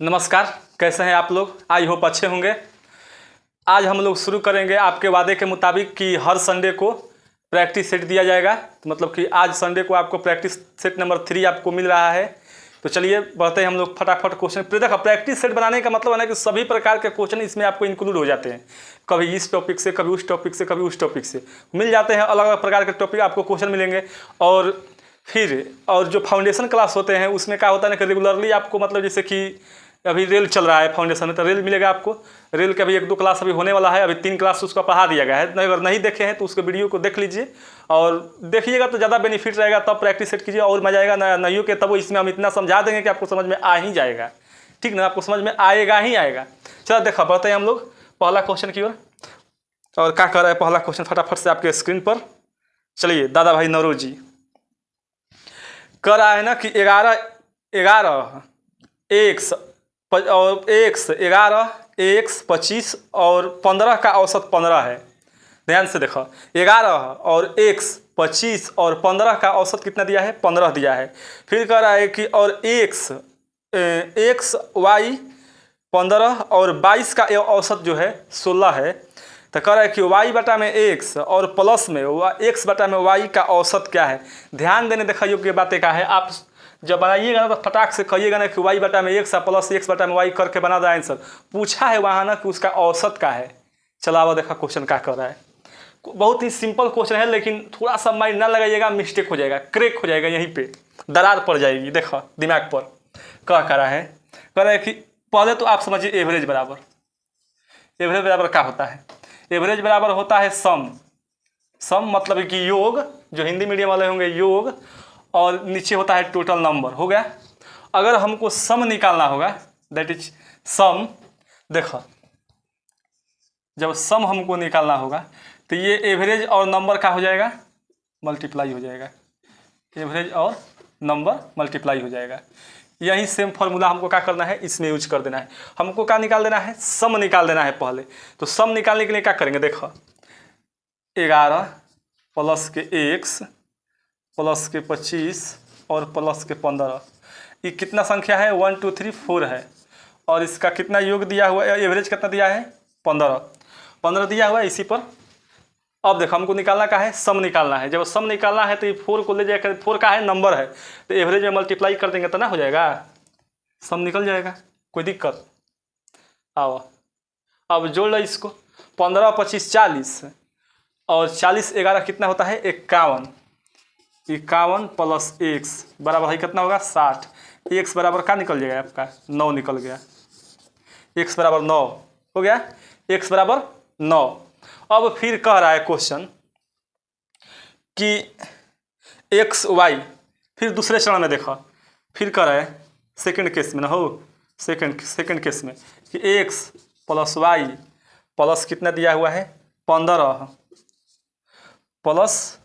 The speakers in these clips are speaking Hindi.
नमस्कार, कैसे हैं आप लोग। आई होप अच्छे होंगे। आज हम लोग शुरू करेंगे आपके वादे के मुताबिक कि हर संडे को प्रैक्टिस सेट दिया जाएगा। तो मतलब कि आज संडे को आपको प्रैक्टिस सेट नंबर 3 आपको मिल रहा है। तो चलिए बढ़ते हैं हम लोग फटाफट क्वेश्चन। देखो, प्रैक्टिस सेट बनाने का मतलब है ना कि सभी प्रकार के क्वेश्चन इसमें आपको इंक्लूड हो जाते हैं। कभी इस टॉपिक से, कभी उस टॉपिक से, कभी उस टॉपिक से मिल जाते हैं। अलग अलग प्रकार के टॉपिक आपको क्वेश्चन मिलेंगे। और जो फाउंडेशन क्लास होते हैं उसमें क्या होता है ना कि रेगुलरली आपको मतलब जैसे कि अभी रेल चल रहा है फाउंडेशन में, तो रेल मिलेगा आपको। रेल का भी 1-2 क्लास अभी होने वाला है। अभी 3 क्लास उसका पढ़ा दिया गया है। अगर नहीं देखे हैं तो उसके वीडियो को देख लीजिए और देखिएगा तो ज़्यादा बेनिफिट रहेगा। तब प्रैक्टिस सेट कीजिए और मजा आएगा। नहीं हो के तब इसमें हम इतना समझा देंगे कि आपको समझ में आ ही जाएगा। ठीक ना, आपको समझ में आएगा ही आएगा। चलो देखा बढ़ते हैं हम लोग पहला क्वेश्चन की ओर। और क्या कर रहा है पहला क्वेश्चन फटाफट से आपके स्क्रीन पर। चलिए, दादा भाई नवरोज जी कर रहा है ना कि 11 x और x 11 x 25 और 15 का औसत 15 है। ध्यान से देखो, 11 और x 25 और 15 का औसत कितना दिया है? 15 दिया है। फिर कह रहा है कि और x y 15 और 22 का औसत जो है 16 है। तो कह रहा है कि y बटा में x और प्लस में x बटा में y का औसत क्या है। ध्यान देने देखा योग्य बातें क्या है। आप जब बनाइएगा ना तो फटाक से कहिएगा ना कि y बटा में x प्लस x बटा में y करके बना दो आंसर। पूछा है वहाँ ना कि उसका औसत क्या है। चला हुआ देखा क्वेश्चन क्या कर रहा है। बहुत ही सिंपल क्वेश्चन है, लेकिन थोड़ा सा माइंड ना लगाइएगा, मिस्टेक हो जाएगा, क्रैक हो जाएगा, यहीं पे दरार पड़ जाएगी। देखो दिमाग पर क्या कर रहा है। कह रहा है कि पहले तो आप समझिए एवरेज बराबर क्या होता है। एवरेज बराबर होता है सम मतलब कि योग, जो हिंदी मीडियम वाले होंगे योग, और नीचे होता है टोटल नंबर। हो गया। अगर हमको सम निकालना होगा, दैट इज सम। देखो, जब सम हमको निकालना होगा तो ये एवरेज और नंबर का हो जाएगा, मल्टीप्लाई हो जाएगा। एवरेज और नंबर मल्टीप्लाई हो जाएगा। यही सेम फॉर्मूला हमको क्या करना है, इसमें यूज कर देना है। हमको क्या निकाल देना है? सम निकाल देना है पहले। तो सम निकालने के लिए क्या करेंगे? देखो, 11 प्लस के x प्लस के 25 और प्लस के 15, ये कितना संख्या है? 1 2 3 4 है। और इसका कितना योग दिया हुआ है? एवरेज कितना दिया है? 15 दिया हुआ है इसी पर। अब देखो, हमको निकालना का है, सम निकालना है। जब सम निकालना है तो ये 4 को ले जाकर, 4 का है नंबर है, तो एवरेज में मल्टीप्लाई कर देंगे तो ना हो जाएगा, सम निकल जाएगा। कोई दिक्कत? आओ अब जोड़ लो इसको। 15 25 40 और 40 11 कितना होता है? 51 प्लस x बराबर है कितना होगा? 60। x बराबर क्या निकल जाएगा आपका? 9 निकल गया। x बराबर 9 हो गया। x बराबर 9। अब फिर कह रहा है क्वेश्चन कि x y, फिर दूसरे चरण में देखो, फिर कह रहा है सेकंड केस में ना हो, सेकंड केस में कि x प्लस y प्लस कितना दिया हुआ है? 15 प्लस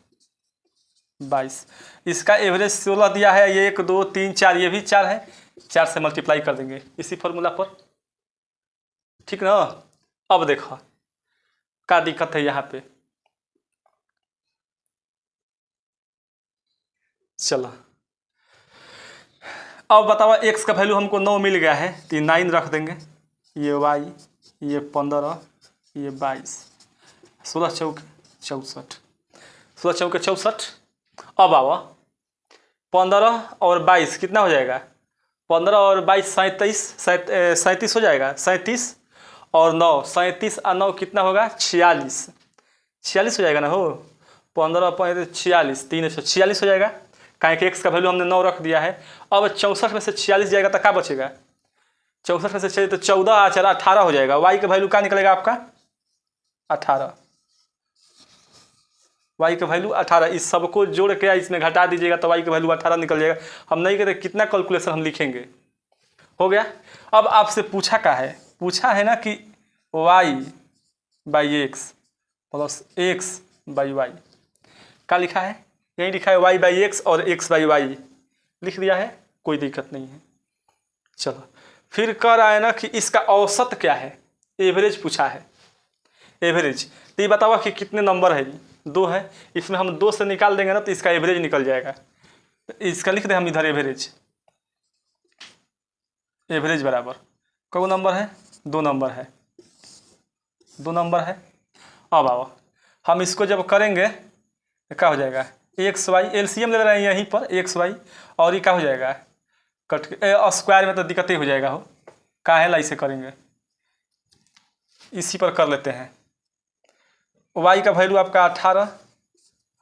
22। इसका एवरेज 16 दिया है। ये 1 2 3 4, ये भी 4 है। 4 से मल्टीप्लाई कर देंगे इसी फॉर्मूला पर। ठीक ना। अब देखो क्या दिक्कत है यहाँ पे। चलो अब बताओ, x का वैल्यू हमको 9 मिल गया है तो ये 9 रख देंगे। ये y, ये 15, ये 22, 16 चौके 64, 16 चौके 64। अब आओ, 15 और 22 कितना हो जाएगा? 15 और 22 37 हो जाएगा। 37 और 9, 37 और 9 कितना होगा? 46 हो जाएगा ना हो। 15 46, 346 हो जाएगा। काहे कि x का वैल्यू हमने 9 रख दिया है। अब 64 में से 46 जाएगा तो क्या बचेगा? 64 में से चाहिए तो 14 4 18 हो जाएगा। y का वैल्यू क्या निकलेगा आपका? 18। y का वैल्यू 18। इस सबको जोड़ के इसमें घटा दीजिएगा तो y का वैल्यू 18 निकल जाएगा। हम नहीं कहते कितना कैलकुलेशन हम लिखेंगे। हो गया। अब आपसे पूछा है ना कि y by x plus x by y। क्या लिखा है? यही लिखा है y बाई x और x बाई y लिख दिया है, कोई दिक्कत नहीं है। चलो फिर कह रहा है ना कि इसका औसत क्या है? एवरेज पूछा है। एवरेज तो ये बताओ कि कितने नंबर है? 2 है। इसमें हम 2 से निकाल देंगे ना तो इसका एवरेज निकल जाएगा। इसका लिख दें हम इधर एवरेज। एवरेज बराबर कौन नंबर है, 2 नंबर है, 2 नंबर है। अब आओ हम इसको जब करेंगे तो क्या हो जाएगा, एक्स वाई एलसीएम ले रहे हैं यहीं पर, एक्स वाई और ये क्या हो जाएगा कट स्क्वायर में तो दिक्कत ही हो जाएगा हो, काहे ला इसे करेंगे, इसी पर कर लेते हैं। वाई का वैल्यू आपका 18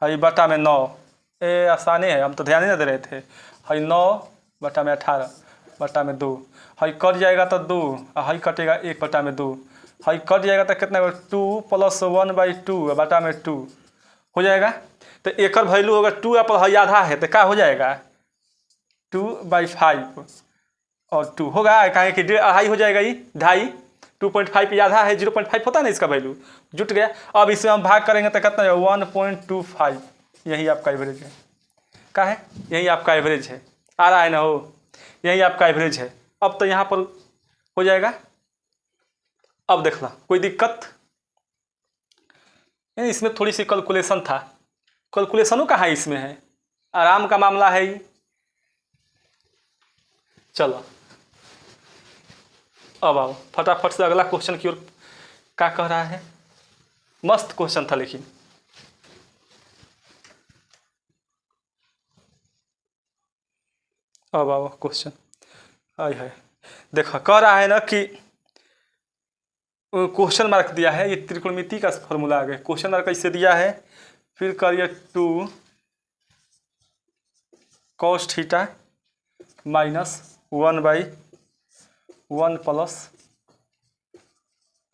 है बटा में 9, ये आसानी है, हम तो ध्यान ही ना दे रहे थे। है 9 बटा में 18 बटा में 2, है कट जाएगा तो 2, है कटेगा 1 बटा में 2, है कट जाएगा तो कितना 2 + 1/2 बटा में 2 हो जाएगा। तो एक वैल्यू होगा 2 पर है आधा है तो क्या हो जाएगा 2/5 और 2 होगा, कहें कि 2.5 हो जाएगा, ये 2.5 2.5 आधा है, 0.5 होता है ना इसका वैल्यू, जुट गया। अब इसमें हम भाग करेंगे तो कितना है 1.25, यही आपका एवरेज है, क्या है यही आपका एवरेज है, आ रहा है ना हो, यही आपका एवरेज है। अब तो यहाँ पर हो जाएगा। अब देख ला कोई दिक्कत, इसमें थोड़ी सी कैलकुलेशन था, कैलकुलेशनों कहाँ इसमें है, आराम का मामला है ये। चलो अब आओ फटाफट से अगला क्वेश्चन की ओर, क्या कह रहा है, मस्त क्वेश्चन था लेकिन। अब आओ क्वेश्चन आई है, देखो कह रहा है ना कि क्वेश्चन मार्क दिया है, ये त्रिकोणमिति का फॉर्मूला आ गया, क्वेश्चन मार्क कैसे दिया है, फिर करिए 2 cos theta -1/1 +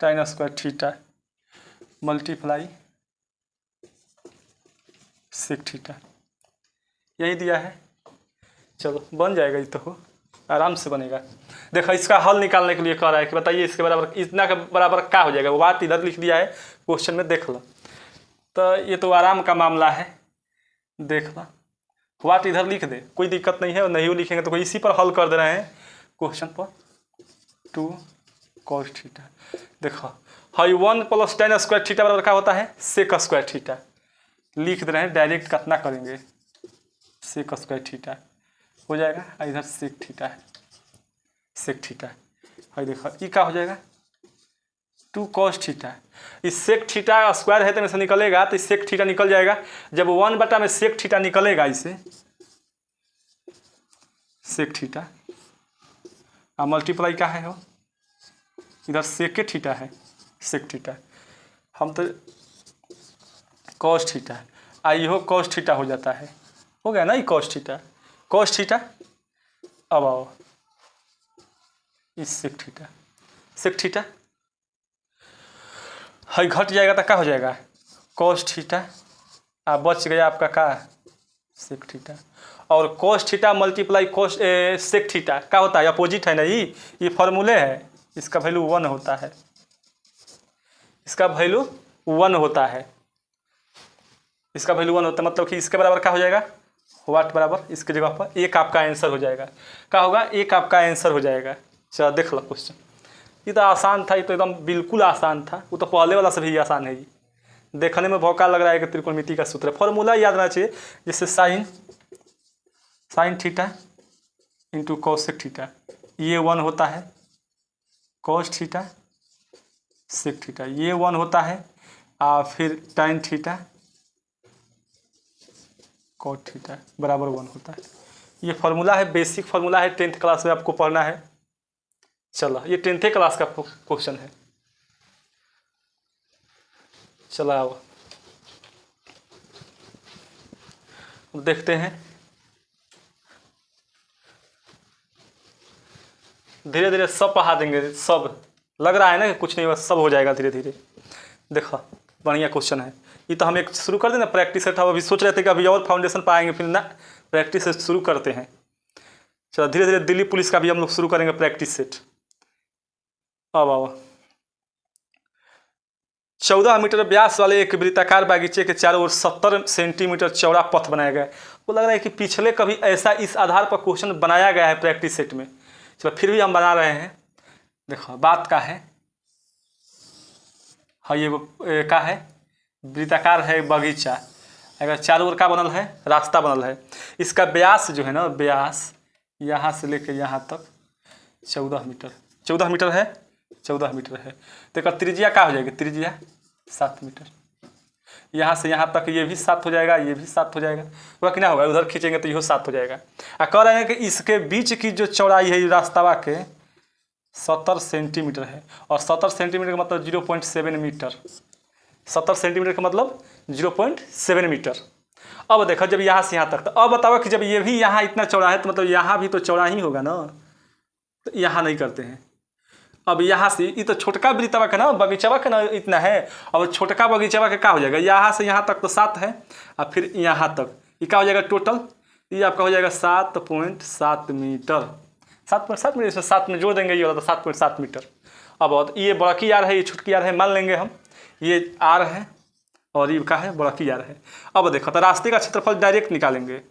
tan square theta multiply sec theta, यही दिया है। चलो बन जाएगा, ये तो हो आराम से बनेगा। देखो इसका हल निकालने के लिए कह रहा है कि बताइए इसके बराबर इतना के बराबर क्या हो जाएगा, वो बात इधर लिख दिया है क्वेश्चन में, देख लो। तो ये तो आराम का मामला है, देख लो वाट इधर लिख दे, कोई दिक्कत नहीं है, और नहीं लिखेंगे तो कोई इसी पर हल कर दे रहे हैं क्वेश्चन पर। 2 cos थीटा, देखो है 1 + tan स्क्वायर थीटा बराबर क्या होता है sec स्क्वायर थीटा, लिख दे रहे हैं डायरेक्ट, कितना करेंगे sec स्क्वायर थीटा हो जाएगा, इधर sec थीटा है, sec थीटा है, देखो ये क्या हो जाएगा 2 cos थीटा, इस sec थीटा स्क्वायर है तो में से निकलेगा, तो sec थीटा निकल जाएगा, जब 1 बटा में sec थीटा निकलेगा, इसे sec थीटा और मल्टीप्लाई क्या है हो, इधर sec थीटा है, sec थीटा हम तो cos थीटा, आई हो cos थीटा हो जाता है, हो गया ना ये cos थीटा। अब आओ इस sec थीटा है घट जाएगा तो क्या हो जाएगा cos थीटा, बच गया आपका क्या sec थीटा, और cos theta multiply sec theta क्या होता है, अपोजिट है ना, ये फॉर्मूले है, इसका वैल्यू 1 होता है, इसका वैल्यू 1 होता है, इसका वैल्यू 1 होता है, मतलब कि इसके बराबर क्या हो जाएगा वाट बराबर, इसके जगह पर 1 आपका आंसर हो जाएगा, क्या होगा 1 आपका आंसर हो जाएगा। चलो देख लो क्वेश्चन, ये तो आसान था, ये तो एकदम बिल्कुल आसान था, वो तो पहले वाला से भी आसान है, ये देखने में भौका लग रहा है कि त्रिकोणमिति का सूत्र है, फॉर्मूला याद रहना चाहिए, जिससे sine theta into cos theta, ये 1 होता है, cos थीटा sec थीटा ये 1 होता है, फिर tan थीटा cot थीटा बराबर 1 होता है। ये फार्मूला है, बेसिक फार्मूला है, 10th क्लास में आपको पढ़ना है। चलो ये 10th क्लास का क्वेश्चन है। चलो आओ देखते हैं, धीरे धीरे सब पढ़ा देंगे, सब लग रहा है ना कि कुछ नहीं, बस सब हो जाएगा धीरे धीरे। देखो बढ़िया क्वेश्चन है, ये तो हम एक शुरू कर दें ना, प्रैक्टिस से था, अभी सोच रहे थे कि अभी और फाउंडेशन पाएंगे, फिर ना प्रैक्टिस से शुरू करते हैं। चलो धीरे धीरे दिल्ली पुलिस का भी हम लोग शुरू करेंगे प्रैक्टिस सेट। अब आओ 14 मीटर व्यास वाले एक वृत्ताकार बागीचे के चारों ओर 70 सेंटीमीटर चौड़ा पथ बनाया गया है। वो लग रहा है कि पिछले कभी ऐसा इस आधार पर क्वेश्चन बनाया गया है प्रैक्टिस सेट में। चलो फिर भी हम बना रहे हैं। देखो बात का है, हाँ ये क्या है, वृत्ताकार है बगीचा, अगर चारों ओर का बनल है, रास्ता बनल है। इसका व्यास जो है ना, व्यास यहाँ से लेके यहाँ तक 14 मीटर, 14 मीटर है, 14 मीटर है। तो एक त्रिज्या क्या हो जाएगी, त्रिज्या 7 मीटर। यहाँ से यहाँ तक ये भी 7 हो जाएगा, ये भी 7 हो जाएगा। वह कितना होगा, उधर खींचेंगे तो यह 7 हो जाएगा। कह रहे हैं कि इसके बीच की जो चौड़ाई है रास्ता के 70 सेंटीमीटर है, और 70 सेंटीमीटर का मतलब 0.7 मीटर। 70 सेंटीमीटर का मतलब 0.7 मीटर। अब देखो जब यहाँ से यहाँ तक, तो अब बताओ कि जब ये भी यहाँ इतना चौड़ा है तो मतलब यहाँ भी तो चौड़ा ही होगा ना। तो यहाँ नहीं करते हैं। अब यहाँ से ये तो छोटका बगीचवा का ना, बगीचवा का ना इतना है। अब छोटका बगीचवा का क्या हो जाएगा, यहाँ से यहाँ तक तो 7 है, और फिर यहाँ तक ये क्या हो जाएगा टोटल, ये आपका हो जाएगा 7.7 मीटर। 7.7 मीटर, इसमें 7 में जोड़ देंगे ये वाला तो 7.7 मीटर। अब ये बड़की आर है, ये छुटकी आर है, मान लेंगे हम ये आर है और ये क्या है, बड़की आर है। अब देखो तो रास्ते का क्षेत्रफल डायरेक्ट निकालेंगे।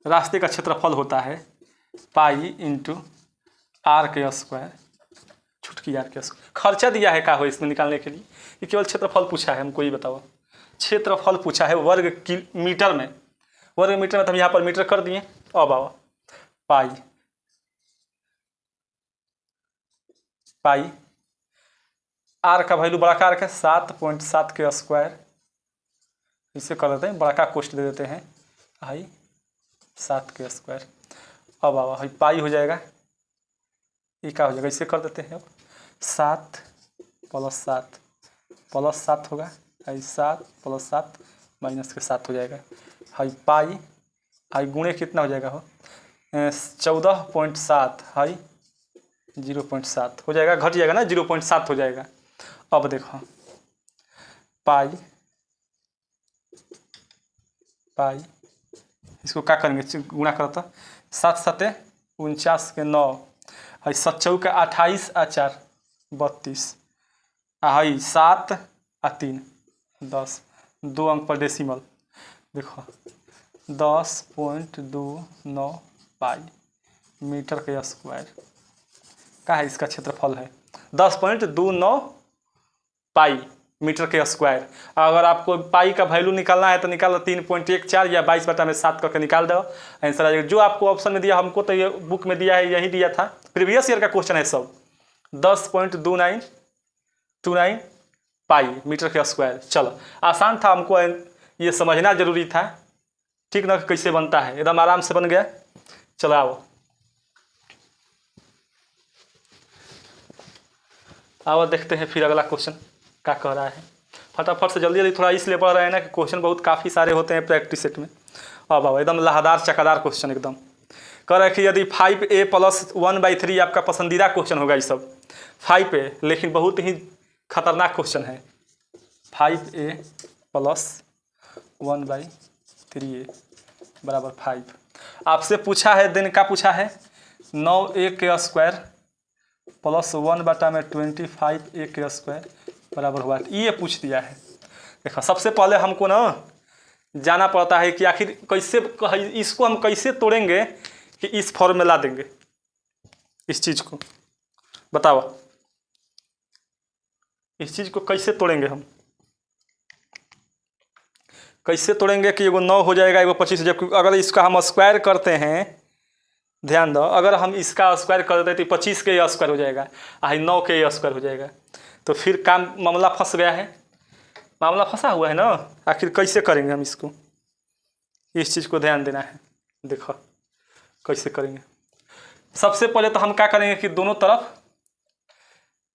रास्ते का क्षेत्रफल होता है पाई इंटू आर के स्क्वायर, छुटकी आर के स्क्वायर। खर्चा दिया है क्या हो इसमें निकालने के लिए, ये केवल क्षेत्रफल पूछा है हमको, ये बताओ। क्षेत्रफल पूछा है वर्ग मीटर में, वर्ग मीटर में तो हम यहाँ पर मीटर कर दिए। अब आओ पाई, पाई आर का वैल्यू बड़ा का आर का 7.7 के स्क्वायर, इसे कर देते हैं बड़ा का कोष्ट दे देते हैं आई 7 के स्क्वायर। अब आवा पाई हो जाएगा, ये क्या हो जाएगा, इसे कर देते हैं। अब 7 + 7 + 7 होगा, आई 7 + 7 -7 हो जाएगा। हाई पाई हाई गुणे कितना हो जाएगा हो 14.7 हाई 0.7 हो जाएगा, घट जाएगा ना 0.7 हो जाएगा। अब देखो पाई पाई इसको क्या करेंगे, गुणा करता 7 7 49 के 9 है, 7 चौके 28 आ 4 32 है, 7 आ 3 10, 2 अंक पर डेसिमल। देखो 10.29 पाई मीटर के स्क्वायर का है, इसका क्षेत्रफल है 10.29 पाई मीटर के स्क्वायर। अगर आपको पाई का वैल्यू निकालना है तो निकाल लो 3.14 या 22/7 करके निकाल दो, आंसर आ जाएगा। जो आपको ऑप्शन में दिया, हमको तो ये बुक में दिया है, यही दिया था, प्रीवियस ईयर का क्वेश्चन है सब। 10.29 पाई मीटर के स्क्वायर। चलो आसान था, हमको ये समझना जरूरी था, ठीक ना, कैसे बनता है, एकदम आराम से बन गया। चलो आओ देखते हैं फिर अगला क्वेश्चन क्या कह रहा है। फटाफट से जल्दी जल्दी, थोड़ा इसलिए पढ़ रहे हैं ना कि क्वेश्चन बहुत काफ़ी सारे होते हैं प्रैक्टिस सेट में। अब आओ एकदम लहादार चकादार क्वेश्चन एकदम। कह रहा है कि यदि 5a + 1/3 आपका पसंदीदा क्वेश्चन होगा, ये सब 5a, लेकिन बहुत ही खतरनाक क्वेश्चन है। 5a + 1/3a = 5 आपसे पूछा है, दिन का पूछा है 9a के स्क्वायर + 1/25a के स्क्वायर बराबर हुआ, ये पूछ दिया है। देखो सबसे पहले हमको ना जाना पड़ता है कि आखिर कैसे इसको हम कैसे तोड़ेंगे कि इस फॉर्म में ला देंगे इस चीज़ को, बताओ इस चीज़ को कैसे तोड़ेंगे हम, कैसे तोड़ेंगे कि एगो 9 हो जाएगा, एगो 25 हो जाएगा। अगर इसका हम स्क्वायर करते हैं, ध्यान दो, अगर हम इसका स्क्वायर कर देते तो 25 के स्क्वायर हो जाएगा, 9 के स्क्वायर हो जाएगा, तो फिर काम मामला फंस गया है, मामला फंसा हुआ है ना। आखिर कैसे करेंगे हम इसको, इस चीज़ को ध्यान देना है। देखो कैसे करेंगे, सबसे पहले तो हम क्या करेंगे कि दोनों तरफ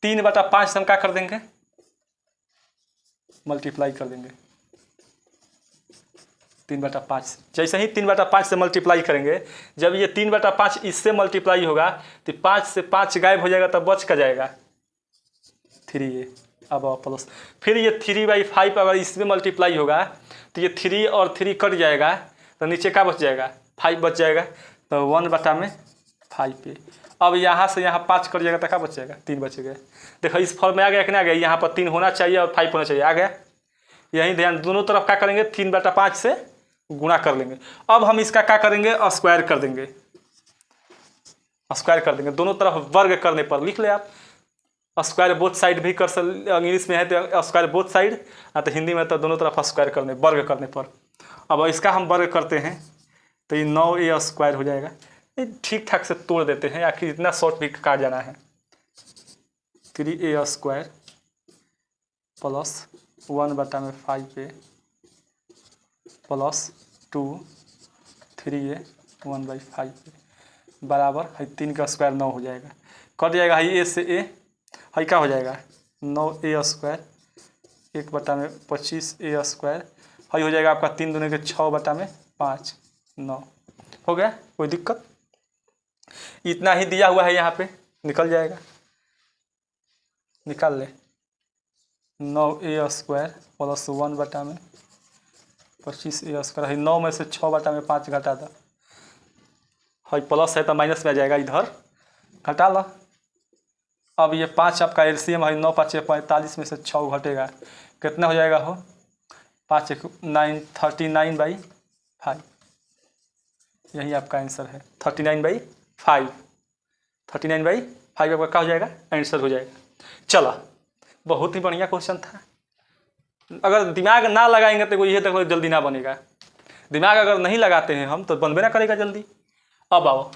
3/5 हम क्या कर देंगे, मल्टीप्लाई कर देंगे 3/5। जैसे ही 3/5 से मल्टीप्लाई करेंगे, जब ये 3/5 इससे मल्टीप्लाई होगा तो 5 से 5 गायब हो जाएगा, तब बच का जाएगा 3a। अब प्लस फिर ये 3/5 अगर इसमें मल्टीप्लाई होगा तो ये 3 और 3 कट जाएगा, तो नीचे क्या बच जाएगा, 5 बच जाएगा, तो 1/5a। अब यहाँ से यहाँ 5 कट जाएगा तो क्या बच जाएगा, 3 बचेगा। देखो इस फॉर्म में आ गया कि नहीं आ गया, यहाँ पर 3 होना चाहिए और 5 होना चाहिए, आ गया। यही ध्यान, दोनों तरफ क्या करेंगे 3/5 से गुणा कर लेंगे। अब हम इसका क्या करेंगे, स्क्वायर कर देंगे, स्क्वायर कर देंगे दोनों तरफ। वर्ग करने पर लिख ले आप, स्क्वायर बोथ साइड भी कर इंग्लिश में है तो स्क्वायर बोथ साइड, तो हिंदी में तो दोनों तरफ स्क्वायर करने, वर्ग करने पर। अब इसका हम वर्ग करते हैं तो ये 9a² हो जाएगा। ये ठीक ठाक से तोड़ देते हैं, आखिर इतना शॉर्ट भी काट जाना है। 3a² plus 1/5a plus 2 3a 1/5a बराबर है 3 का स्क्वायर 9 हो जाएगा। कट जाएगा है ए से ए, है क्या हो जाएगा 9a² 1/25a² है हो जाएगा आपका 3 दूनी के 6/5 9 हो गया। कोई दिक्कत, इतना ही दिया हुआ है यहाँ पे, निकल जाएगा, निकाल ले। 9a² प्लस 1/25a² है, 9 में से 6/5 घटा दो, है प्लस है तो माइनस में आ जाएगा, इधर घटा लो। अब ये 5 आपका एलसीएम है, 9 5 45 में से 6 घटेगा, कितना हो जाएगा हो 5 1 9 39/5। यही आपका आंसर है 39/5। 39/5 आपका क्या हो जाएगा, आंसर हो जाएगा। चलो, बहुत ही बढ़िया क्वेश्चन था। अगर दिमाग ना लगाएंगे तो ये तक जल्दी ना बनेगा। दिमाग अगर नहीं लगाते हैं हम तो बनबे ना करेगा जल्दी। अब आओ,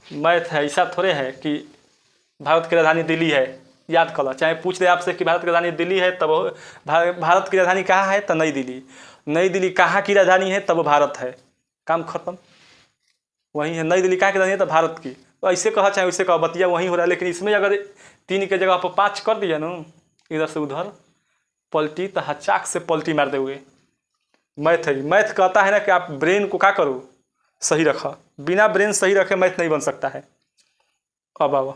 मैथ है ऐसा थोड़े है कि भारत की राजधानी दिल्ली है, याद कर लो। चाहे पूछ दे आपसे कि भारत की राजधानी दिल्ली है, तब भारत की राजधानी कहाँ है तो नई दिल्ली। नई दिल्ली कहाँ की राजधानी है तब भारत है, काम खत्म। वही है, नई दिल्ली कहाँ की राजधानी है तो भारत की। तो ऐसे कहा चाहे वैसे कहा, बतिया वहीं हो रहा है। लेकिन इसमें अगर 3 के जगह पर 5 कर दिया ना, इधर से उधर पलटी तो हचाक से पलटी मार दोगे। मैथ है, मैथ कहता है ना कि आप ब्रेन को क्या करो, सही रखा। बिना ब्रेन सही रखे मैथ नहीं बन सकता है। अब आओ,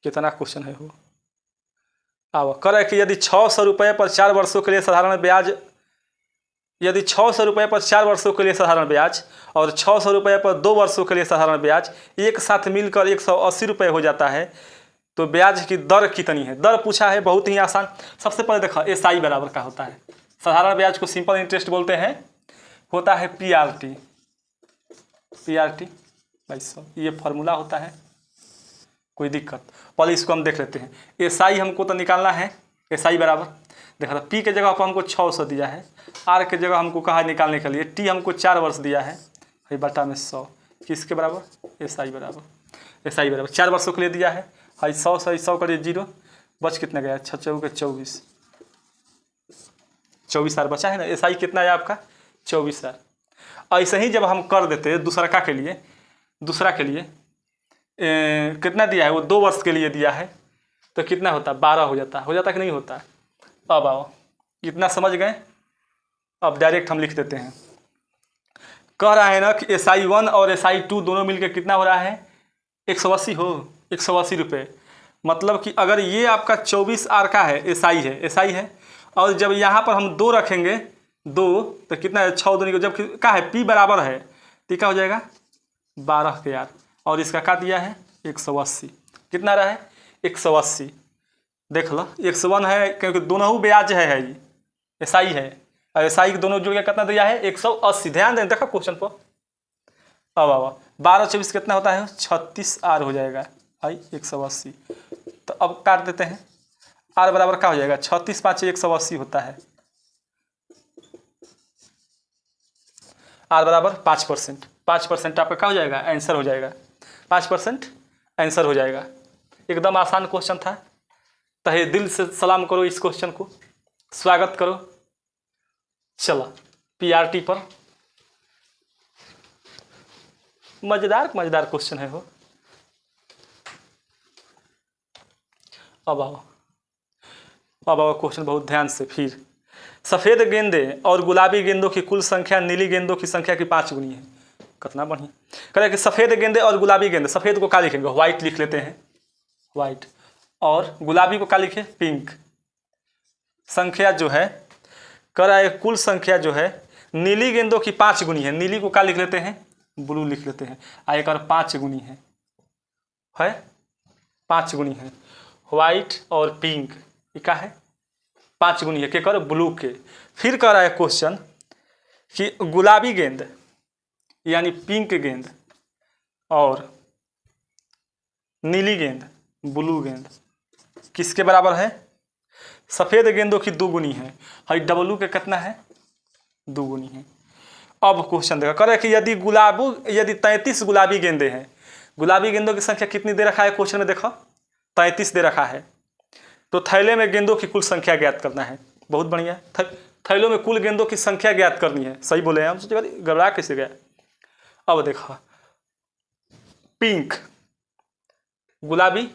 कितना क्वेश्चन है हो। आओ, करे कि यदि 600 रुपये पर 4 वर्षों के लिए साधारण ब्याज, यदि 600 रुपये पर 4 वर्षों के लिए साधारण ब्याज और 600 रुपये पर 2 वर्षों के लिए साधारण ब्याज एक साथ मिलकर 180 रुपये हो जाता है, तो ब्याज की दर कितनी है। दर पूछा है, बहुत ही आसान। सबसे पहले देखो SI बराबर का होता है, साधारण ब्याज को सिंपल इंटरेस्ट बोलते हैं, होता है PRT 2200, ये फॉर्मूला होता है। कोई दिक्कत, पहले इसको हम देख लेते हैं। SI हमको तो निकालना है, SI बराबर देखा था P के जगह पर हमको 600 दिया है, R के जगह हमको कहा निकालने के लिए, T हमको 4 वर्ष दिया है, बटा में 100, किसके बराबर SI बराबर 4 वर्षों के लिए दिया है। 100 से 100 करिए 0, बच कितना गया 6 चौके 24, 24,000 बचा है ना। SI कितना है आपका 24,000। ऐसे ही जब हम कर देते हैं दूसरा के लिए, कितना दिया है वो 2 वर्ष के लिए दिया है, तो कितना होता 12 हो जाता कि नहीं होता। अब आओ, इतना समझ गए। अब डायरेक्ट हम लिख देते हैं। कह रहा है ना कि SI1 और SI2 दोनों मिलकर कितना हो रहा है 180 हो, 180 रुपये। मतलब कि अगर ये आपका 24R का है, SI है, और जब यहाँ पर हम 2 रखेंगे 2, तो कितना है 6 दूनी को, जब क्या है P बराबर है तो क्या हो जाएगा 12 के यार, और इसका क्या दिया है 180। कितना रहा है 180, देख लो 101 है क्योंकि दोनों ब्याज है ये SI है, और SI के दोनों जुड़ के कितना दिया है 180। ध्यान दें, देखो क्वेश्चन पर। अब 12 24 कितना होता है 36R हो जाएगा, आई 180। तो अब काट देते हैं, R बराबर क्या हो जाएगा 36 5 180 होता है, R बराबर 5%। 5% आपका क्या हो जाएगा आंसर हो जाएगा, 5% आंसर हो जाएगा। एकदम आसान क्वेश्चन था, तहे दिल से सलाम करो इस क्वेश्चन को, स्वागत करो। चलो PRT पर मजेदार क्वेश्चन है हो। अब आओ क्वेश्चन बहुत ध्यान से। फिर सफ़ेद गेंदे और गुलाबी गेंदों की कुल संख्या नीली गेंदों की संख्या की 5 गुनी है। कितना बढ़िया। कह कि सफ़ेद गेंदे और गुलाबी गेंदे, सफ़ेद को क्या लिखेंगे व्हाइट लिख लेते हैं, व्हाइट, और गुलाबी को क्या लिखे पिंक। संख्या जो है कह रहा है कुल संख्या जो है नीली गेंदों की 5 गुनी है, नीली को क्या लिख लेते हैं ब्लू लिख लेते हैं, एक और 5 गुनी है 5 गुनी है व्हाइट और पिंक, ये क्या है 5 गुनी है के कर ब्लू के। फिर कह रहा है क्वेश्चन कि गुलाबी गेंद यानी पिंक गेंद और नीली गेंद ब्लू गेंद किसके बराबर है, सफ़ेद गेंदों की 2 गुनी है। हाई डब्लू के कितना है? 2 गुनी है। अब क्वेश्चन देखा करे कि यदि 33 गुलाबी गेंदे हैं, गुलाबी गेंदों की संख्या कितनी दे रखा है क्वेश्चन में? देखो 33 दे रखा है। तो थैले में गेंदों की कुल संख्या ज्ञात करना है। बहुत बढ़िया, थैलों में कुल गेंदों की संख्या ज्ञात करनी है। सही बोले हैं हम, सोचे गड़बड़ा कैसे गया। अब देखो पिंक, गुलाबी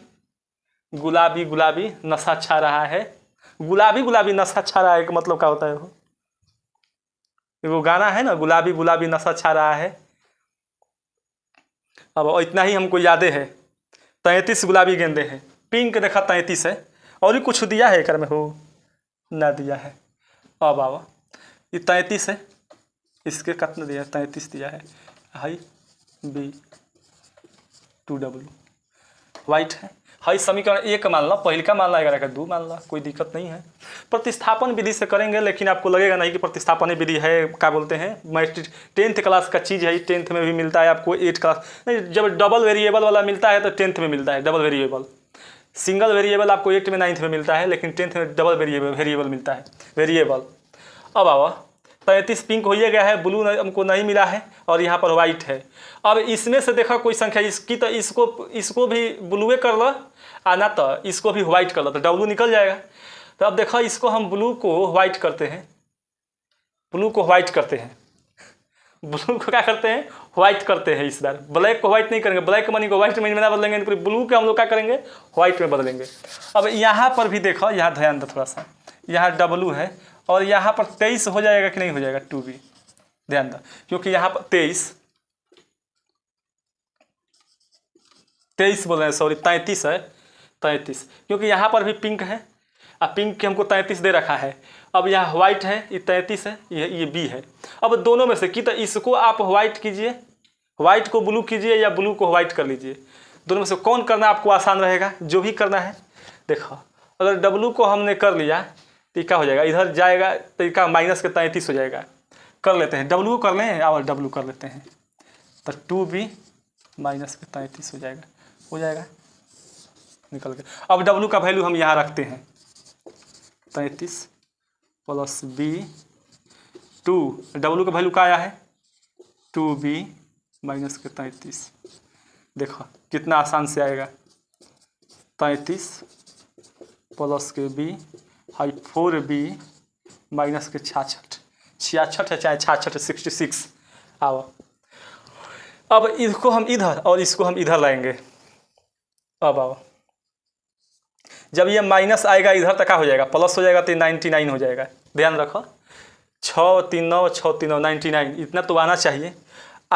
गुलाबी गुलाबी नशा छा रहा है, गुलाबी गुलाबी नशा छा रहा है का मतलब क्या होता है? वो गाना है ना, गुलाबी गुलाबी नशा छा रहा है। अब इतना ही हमको याद है। 33 गुलाबी गेंदे हैं, पिंक देखा 33 है, और भी कुछ दिया है एक में हो ना दिया है। अब आओ ये 33 है, इसके कितना दिया है? 33 दिया है। हाई B2W वाइट है। हाई समीकरण 1 मान लो, पहले का मान ला, 11 का 2 मान ला, कोई दिक्कत नहीं है। प्रतिस्थापन विधि से करेंगे, लेकिन आपको लगेगा नहीं कि प्रतिस्थापन विधि है, क्या बोलते हैं, मैट्रिक 10th क्लास का चीज़ है। 10th में भी मिलता है आपको, 8 क्लास नहीं, जब डबल वेरिएबल वाला मिलता है तो 10th में मिलता है डबल वेरिएबल। सिंगल वेरिएबल आपको 8 में 9th में मिलता है, लेकिन 10th में डबल वेरिएबल मिलता है वेरिएबल। अब आओ 33 पिंक हो ही गया है, ब्लू हमको नहीं मिला है, और यहाँ पर वाइट है। अब इसमें से देखा कोई संख्या इसकी, तो इसको भी ब्लूए कर लो, ना तो इसको भी व्हाइट कर लो, तो डब्लू निकल जाएगा। तो अब देखो इसको हम ब्लू को व्हाइट करते हैं, ब्लू को व्हाइट करते हैं, ब्लू को क्या करते हैं? व्हाइट करते हैं। इस बार ब्लैक को व्हाइट नहीं करेंगे, ब्लैक मनी को व्हाइट में ना बदलेंगे, पूरी ब्लू के हम लोग क्या करेंगे? व्हाइट में बदलेंगे। अब यहाँ पर भी देखो, यहाँ ध्यान दो थोड़ा सा, यहाँ डब्लू है और यहाँ पर 23 हो जाएगा कि नहीं हो जाएगा? 2B ध्यान दो, क्योंकि यहाँ पर 23 बोल रहे हैं, सॉरी 33 है, 33, क्योंकि यहाँ पर भी पिंक है, अब पिंक के हमको 33 दे रखा है। अब यहाँ व्हाइट है, ये 33 है, ये B है। अब दोनों में से कि तो इसको आप व्हाइट कीजिए, व्हाइट को ब्लू कीजिए, या ब्लू को व्हाइट कर लीजिए। दोनों में से कौन करना आपको आसान रहेगा? जो भी करना है। देखो अगर W को हमने कर लिया तो क्या हो जाएगा? इधर जाएगा तो इसका माइनस के 33 हो जाएगा। कर लेते हैं, W कर लें और W कर लेते हैं, तो 2B माइनस के 33 हो जाएगा, निकल गया। अब W का वैल्यू हम यहाँ रखते हैं, 33 प्लस B2, W का वैल्यू क्या आया है? 2B माइनस के 33। देखो कितना आसान से आएगा, 33 प्लस के B हाई 4B माइनस के 66 है, चाहे 66 है, 66। आओ अब इसको हम इधर और इसको हम इधर लाएंगे। अब आओ जब ये माइनस आएगा इधर तक क्या हो जाएगा? प्लस हो जाएगा, तो 99 हो जाएगा। ध्यान रखो 6 3 9 6 3 9 99, इतना तो आना चाहिए।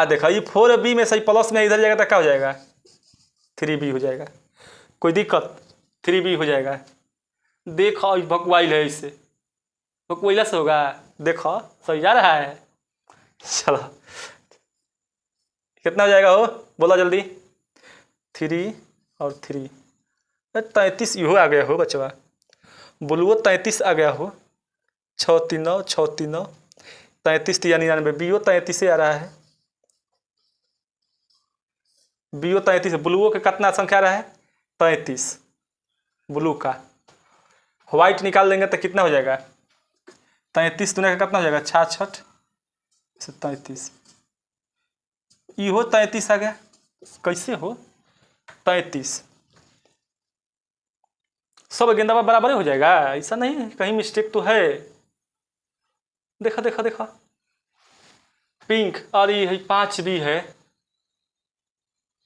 देखो ये 4B में सही प्लस में इधर जाएगा तो क्या हो जाएगा? 3B हो जाएगा। कोई दिक्कत? 3B हो जाएगा। देखो भकवाइल है, इससे भकवाइला से होगा। देखो सही जा रहा है। चलो कितना हो जाएगा? हो बोला जल्दी। 3 और 3, 33 इहो आ गया हो बचवा, ब्लूओ 33 आ गया हो। 6 3 9 6 3 9 33 या 99, बीओ 33 आ रहा है, बीओ 33। ब्लूओ के कितना संख्या रहा है? 33 ब्लू का। व्हाइट निकाल लेंगे तो कितना हो जाएगा? 33 दुनिया का कितना हो जाएगा? 66 से 33, इहो 33 आ गया। कैसे हो? 33 सब गेंदा बराबर हो जाएगा, ऐसा नहीं है, कहीं मिस्टेक तो है। देखा देखा देखा पिंक, और ये 5B है,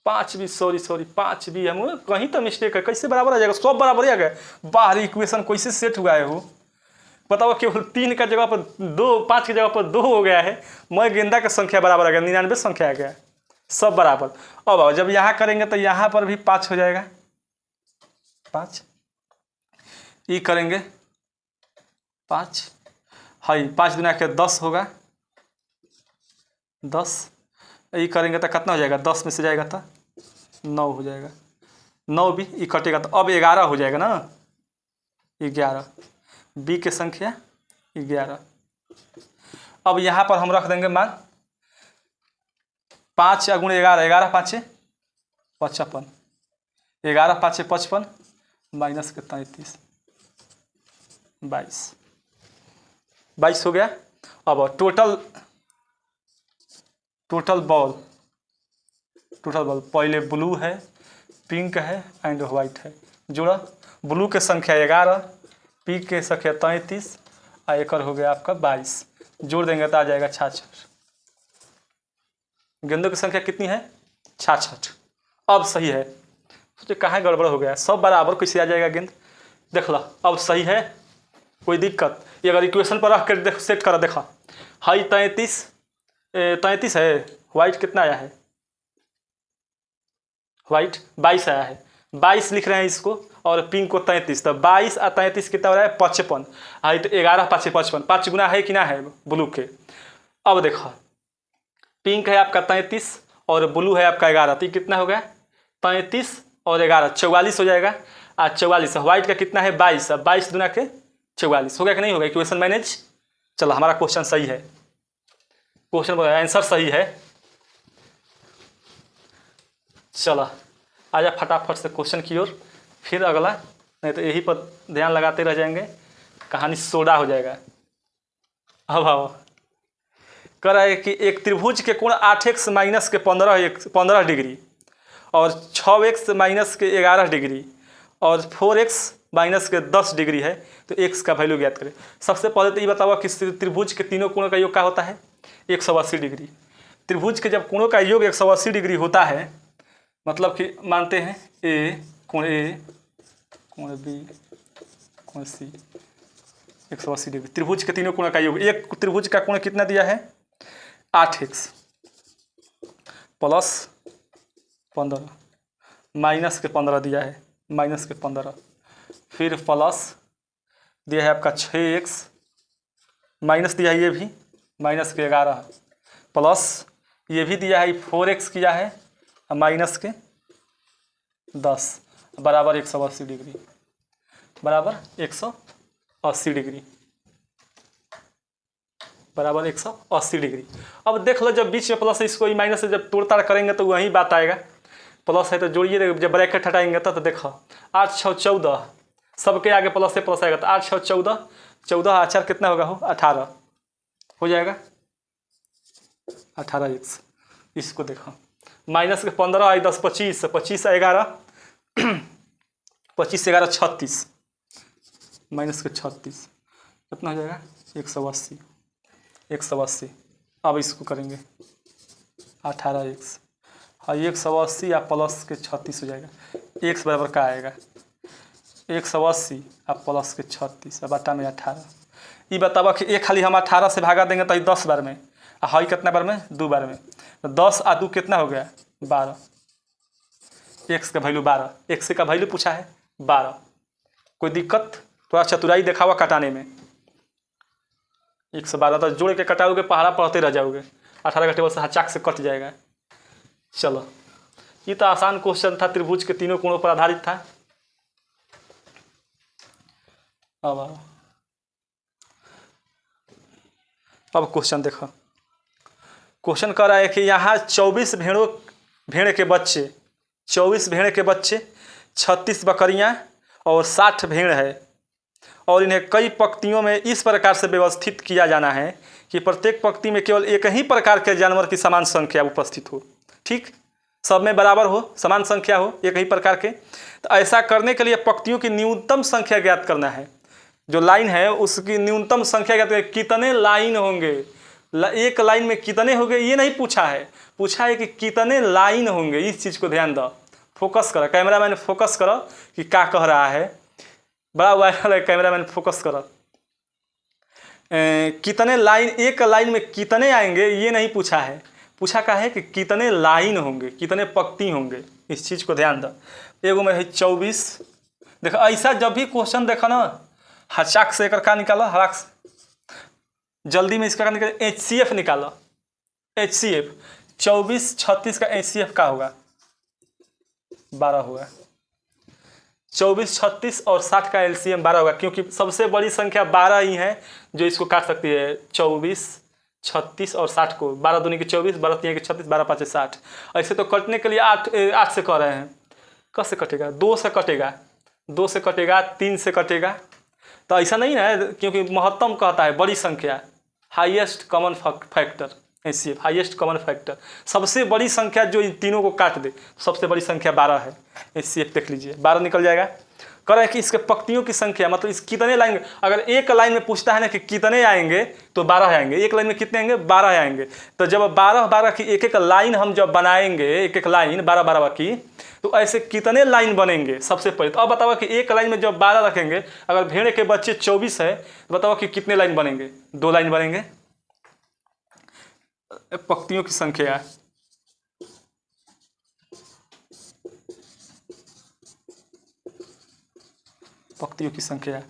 5B, सॉरी 5B है, कहीं तो मिस्टेक है। कैसे बराबर आ जाएगा? सब बराबर आ गया। बाहर इक्वेशन कैसे सेट हुआ है? हो बताओ, केवल 3 का जगह पर 2, 5 की जगह पर 2 हो गया है। मैं गेंदा का संख्या बराबर आ गया, 99 संख्या आ गया, सब बराबर। अब जब यहाँ करेंगे तो यहाँ पर भी 5 हो जाएगा, 5 ई करेंगे 5, हाई 5 दुना के 10 होगा, 10 ई करेंगे तो कितना हो जाएगा? 10 में से जाएगा तो 9 हो जाएगा, 9 भी ई कटेगा तो अब 11 हो जाएगा ना, 11 B के संख्या 11। अब यहाँ पर हम रख देंगे मान 5 गुणे 11, 11 5 55, 11 5 55 माइनस के 33। 22 हो गया। अब टोटल बॉल पहले ब्लू है, पिंक है एंड वाइट है। जोड़ा ब्लू के संख्या 11, पिंक के संख्या 33 और एक हो गया आपका 22। जोड़ देंगे तो आ जाएगा 66। गेंदों की संख्या कितनी है? 66। अब सही है। सोचे कहाँ गड़बड़ हो गया, सब बराबर कैसे आ जाएगा गेंद? देख लो अब सही है, कोई दिक्कत? ये अगर इक्वेशन पर रख कर सेट करा, देखा हाई 33 है, वाइट कितना आया है? वाइट 22 आया है, 22 लिख रहे हैं इसको, और पिंक को 33, तो 22 और 33 कितना हो रहा है? 55। हाई तो 11 5 55, 5 गुना है कि ना है ब्लू के? अब देखो पिंक है आपका 33 और ब्लू है आपका 11, तो कितना हो गया? 33 और 11 44 हो जाएगा। और 44 व्हाइट का कितना है? 22, 22 दुना के 44 हो गया कि नहीं हो गया? Equation manage. चलो हमारा क्वेश्चन सही है, क्वेश्चन आंसर सही है। चलो आजा फटाफट से क्वेश्चन की ओर, फिर अगला, नहीं तो यही पर ध्यान लगाते रह जाएंगे, कहानी सोडा हो जाएगा। अब आओ, कह रहा है कि एक त्रिभुज के कोण 8x माइनस के 15 डिग्री और 6x माइनस के 11 डिग्री और 4x माइनस के 10 डिग्री है, तो x का वैल्यू ज्ञात करें। सबसे पहले तो ये बताओ कि त्रिभुज के तीनों कोणों का योग क्या होता है? 180 डिग्री। त्रिभुज के जब कोणों का योग 180 डिग्री होता है, मतलब कि मानते हैं कोण A, कोण B, कोण C 180 डिग्री। त्रिभुज के तीनों कोणों का योग, एक त्रिभुज का कोण कितना दिया है? 8x प्लस 15 माइनस के 15 दिया है, माइनस के 15, फिर प्लस दिया है आपका 6x, माइनस दिया है ये भी, माइनस के 11, प्लस ये भी दिया है 4x किया है, माइनस के 10, बराबर 180 डिग्री, बराबर 180 डिग्री, बराबर 180 डिग्री। अब देख लो जब बीच में प्लस है, इसको ही माइनस से जब तोड़ताड़ करेंगे तो वही बात आएगा। प्लस है तो जोड़िए, जब ब्रैकेट हटाएंगे तो देखो 8 6 14, सबके आगे प्लस से प्लस आएगा, तो 8 6 14, 14 आचार कितना होगा? 18 हो जाएगा, 18x। इसको देखो माइनस के 15 आई 10 25, 25 11, 25 11 36, माइनस के 36 कितना हो जाएगा? 180, 180। अब इसको करेंगे 18x और 180 या प्लस के 36 हो जाएगा। x बराबर का आएगा? 180 और प्लस के 36 बटा में 18। ये बतावा कि एक खाली हम 18 से भागा देंगे तो 10 बार में, हाई कितना बार में? 2 बार में, तो 10 और 2 कितना हो गया? 12। x का वैल्यू 12, x का वैल्यू पूछा है 12। कोई दिक्कत? थोड़ा चतुराई दिखावा कटाने में। 1 से 12 तो जोड़ के कटाओगे, पहाड़ा पढ़ते रह जाओगे, 18 का टेबल से चाक से कट जाएगा। चलो ये तो आसान क्वेश्चन था, त्रिभुज के तीनों कोणों पर आधारित था। अब क्वेश्चन देखो, क्वेश्चन कह रहा है कि यहाँ 24 भेड़ के बच्चे, 24 भेड़ के बच्चे, 36 बकरियाँ और 60 भेड़ है, और इन्हें कई पंक्तियों में इस प्रकार से व्यवस्थित किया जाना है कि प्रत्येक पंक्ति में केवल एक ही प्रकार के जानवर की समान संख्या उपस्थित हो। ठीक, सब में बराबर हो, समान संख्या हो, एक ही प्रकार के। तो ऐसा करने के लिए पंक्तियों की न्यूनतम संख्या ज्ञात करना है। जो लाइन है उसकी न्यूनतम संख्या ज्ञात करना, कितने लाइन होंगे, एक लाइन में कितने होंगे ये नहीं पूछा है, पूछा है कि कितने लाइन होंगे। इस चीज़ को ध्यान दो, फोकस करो, कैमरा मैन फोकस करो कि क्या कह रहा है, बड़ा वायरल है, कैमरा मैन फोकस करो। कितने लाइन, एक लाइन में कितने आएंगे ये नहीं पूछा है, पूछा का है कि कितने लाइन होंगे, कितने पंक्ति होंगे। इस चीज़ को ध्यान दो। एगो में है 24। देखो ऐसा जब भी क्वेश्चन देखो ना, हचाक से का निकालो, हराक से जल्दी में इसका निकालो, HCF निकालो, HCF 24 36 का HCF का होगा? 12 होगा। 24 36 और 60 का LCM 12 होगा, क्योंकि सबसे बड़ी संख्या 12 ही है जो इसको काट सकती है। 24 36 और 60 को 12 दूनी के 24, 12 तीन के 36, 12 पाँच 60। ऐसे तो कटने के लिए 8 से कर रहे हैं। कैसे कटेगा? 2 से कटेगा, 2 से कटेगा, 3 से कटेगा, तो ऐसा नहीं है, क्योंकि महत्तम कहता है बड़ी संख्या, highest common factor, HCF highest common factor, सबसे बड़ी संख्या जो इन तीनों को काट दे, सबसे बड़ी संख्या 12 है। HCF देख लीजिए 12 निकल जाएगा। कह रहे हैं कि इसके पंक्तियों की संख्या, मतलब इस कितने लाइन, अगर एक लाइन में पूछता है ना कि कितने आएंगे तो 12 आएंगे, एक लाइन में कितने आएंगे 12 आएंगे। तो जब 12 की एक एक लाइन हम जब बनाएंगे, एक एक लाइन 12 की, तो ऐसे कितने लाइन बनेंगे सबसे पहले। तो अब बताओ कि एक लाइन में जब 12 रखेंगे, अगर भेड़ के बच्चे 24 है तो बताओ कि कितने लाइन बनेंगे, 2 लाइन बनेंगे। पंक्तियों की संख्या है, पंक्तियों की संख्या है।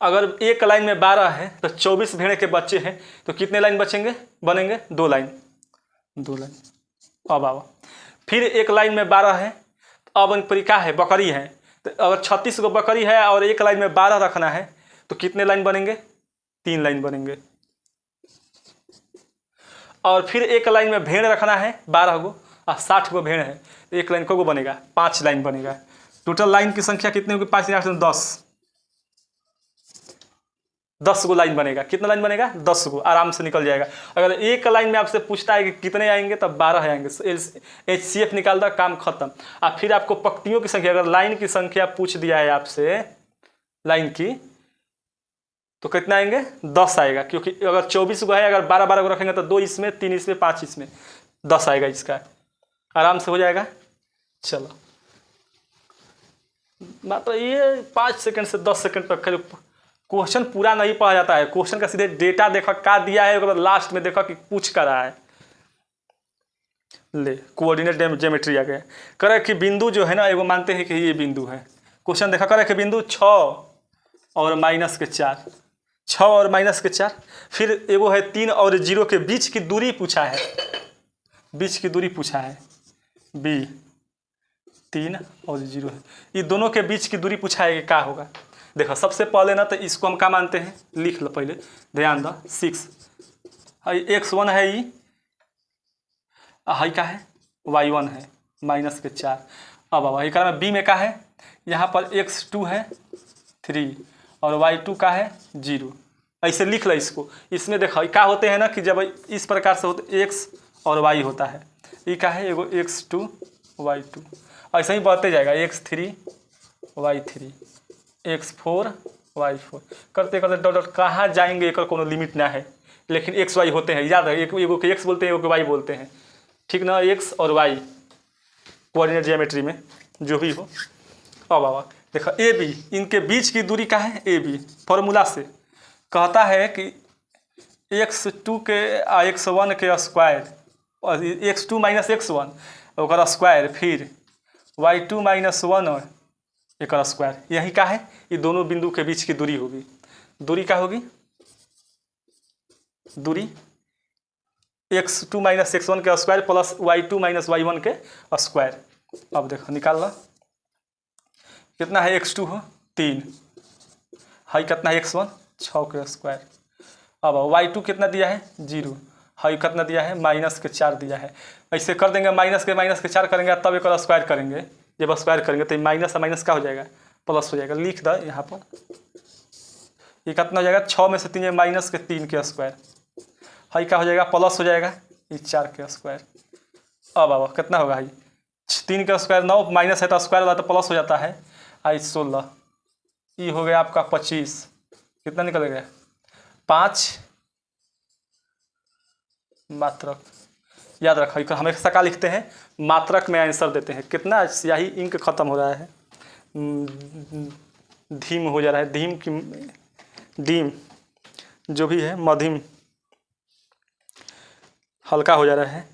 अगर एक लाइन में 12 है तो 24 भेड़ के बच्चे हैं, तो कितने लाइन बनेंगे 2 लाइन, 2 लाइन। अब आओ फिर एक लाइन में 12 है, अब परिका है बकरी है, तो अगर 36 को बकरी है और एक लाइन में 12 रखना है तो कितने लाइन बनेंगे, 3 लाइन बनेंगे। और फिर एक लाइन में भेड़ रखना है 12 को और 60 को भेड़ है, तो एक लाइन को बनेगा 5 लाइन बनेगा। टोटल लाइन की संख्या कितनी होगी, 5 10 गो लाइन बनेगा। कितना लाइन बनेगा, 10 गो, आराम से निकल जाएगा। अगर एक लाइन में आपसे पूछता है कि कितने आएंगे तब 12 आएंगे, HCF निकाल दो, काम खत्म। और फिर आपको पंक्तियों की संख्या, अगर लाइन की संख्या पूछ दिया है आपसे लाइन की, तो कितना आएंगे 10 आएगा, क्योंकि अगर 24 को है, अगर 12 को रखेंगे तो 2 इसमें, 3 इसमें, 5 इसमें, 10 आएगा इसका, आराम से हो जाएगा। चलो मतलब ये 5 सेकंड से 10 सेकंड तक क्वेश्चन पूरा नहीं पढ़ा जाता है। क्वेश्चन का सीधे डेटा देखा क्या दिया है, और लास्ट में देखा कि पूछ कर रहा है। ले कोऑर्डिनेट ज्योमेट्री आ गया। करे कि बिंदु जो है ना, एगो मानते हैं कि ये बिंदु है। क्वेश्चन देखा, करे कि बिंदु 6 और -4, 6 और -4, फिर एगो है 3 और 0 के बीच की दूरी पूछा है, बीच की दूरी पूछा है, B 3 और 0 है, ये दोनों के बीच की दूरी पूछा है कि क्या होगा। देखो सबसे पहले ना तो इसको हम क्या मानते हैं, लिख लो पहले, ध्यान दो। 6 x1 है, ये क्या है, y1 है -4। अब में B में क्या है, यहाँ पर x2 है 3 और y2 का है 0, ऐसे लिख लो इसको। इसमें देखो क्या होते हैं ना कि जब इस प्रकार से होते x और y होता है, ये क्या है, एगो x2 y2, ऐसे ही बढ़ते जाएगा, x3 y3 x4 y4, करते करते डॉट कहाँ जाएंगे एक कोनो लिमिट ना है, लेकिन x y होते हैं, याद है, एगो के x बोलते हैं, एगो के y बोलते हैं, ठीक ना, x और y कोऑर्डिनेट ज्योमेट्री में जो भी हो। अब बाबा देखो AB, इनके बीच की दूरी क्या है, AB फॉर्मूला से कहता है कि x2 के x1 के स्क्वायर और x2 - x1 और स्क्वायर, फिर y2 - 1 और एक स्क्वायर, यही क्या है, ये दोनों बिंदु के बीच की दूरी होगी। दूरी क्या होगी, दूरी x2 - x1 के स्क्वायर प्लस y2 - y1 के स्क्वायर। अब देखो निकाल लो, कितना है, x2 हो 3, हाई कितना है x1 6 के स्क्वायर। अब y2 कितना दिया है 0, हाई कितना दिया है -4 दिया है। ऐसे कर देंगे, माइनस के 4 करेंगे तब एक स्क्वायर करेंगे, जब स्क्वायर करेंगे तो माइनस माइनस क्या हो जाएगा, प्लस हो जाएगा। लिख दो यहाँ पर, ये कितना हो जाएगा, 6 में से 3 -3 के स्क्वायर, हाई क्या हो जाएगा, प्लस हो जाएगा, ये 4 के स्क्वायर। अब कितना होगा, हाई 3 का स्क्वायर 9, माइनस है तो स्क्वायर होता है तो प्लस हो जाता है, आई 16, ये हो गया आपका 25, कितना निकल गया 5 मात्रक। याद रखो, हमेशा क्या लिखते हैं, मात्रक में आंसर देते हैं। कितना स्याही इंक खत्म हो रहा है, धीम हो जा रहा है, धीम की डीम जो भी है, मध्यम हल्का हो जा रहा है,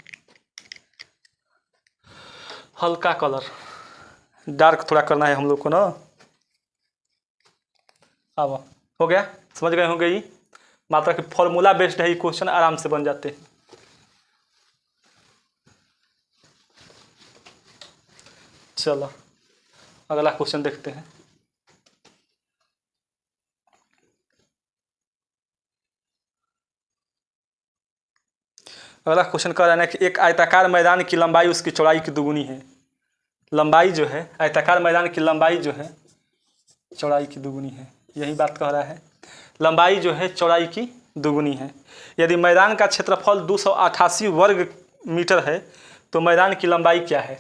हल्का कलर, डार्क थोड़ा करना है हम लोग को ना। अब हो गया, समझ गए होंगे, ये मात्रक की फॉर्मूला बेस्ड है, ये क्वेश्चन आराम से बन जाते हैं। चलो अगला क्वेश्चन देखते हैं। अगला क्वेश्चन कह रहा है कि एक आयताकार मैदान की लंबाई उसकी चौड़ाई की दुगुनी है। लंबाई जो है, आयताकार मैदान की लंबाई जो है चौड़ाई की दुगुनी है। यही बात कह रहा है। लंबाई जो है चौड़ाई की दुगुनी है। यदि मैदान का क्षेत्रफल 288 वर्ग मीटर है तो मैदान की लंबाई क्या है?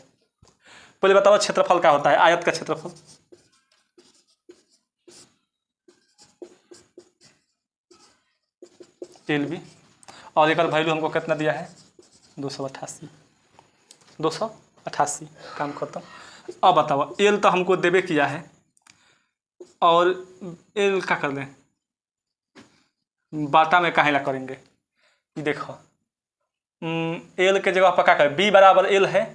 पहले बताओ क्षेत्रफल क्या होता है, आयत का क्षेत्रफल। एल बी, और एक वैल्यू हमको कितना दिया है? 288 काम खत्म। अब बताओ एल तो हमको देवे किया है, और एल क्या कर दें, बाटा में काहे ला करेंगे। ये देखो एल के जगह पर क्या करें, बी बराबर एल है,